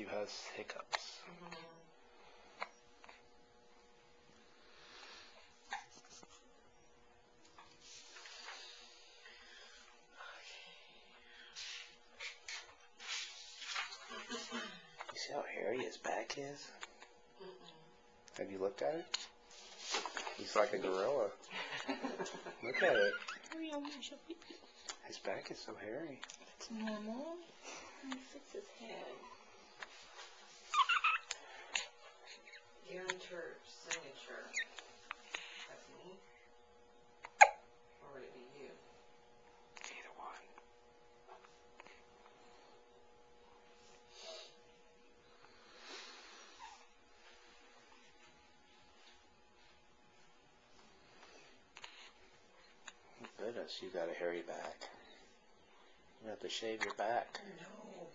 Matthew has hiccups. You see how hairy his back is? Have you looked at it? He's like a gorilla. Look at it. His back is so hairy. It's normal. Let me fix his head. Guarantor signature. That's me? Or would it be you? Either one. Goodness, you got a hairy back. You have to shave your back. No.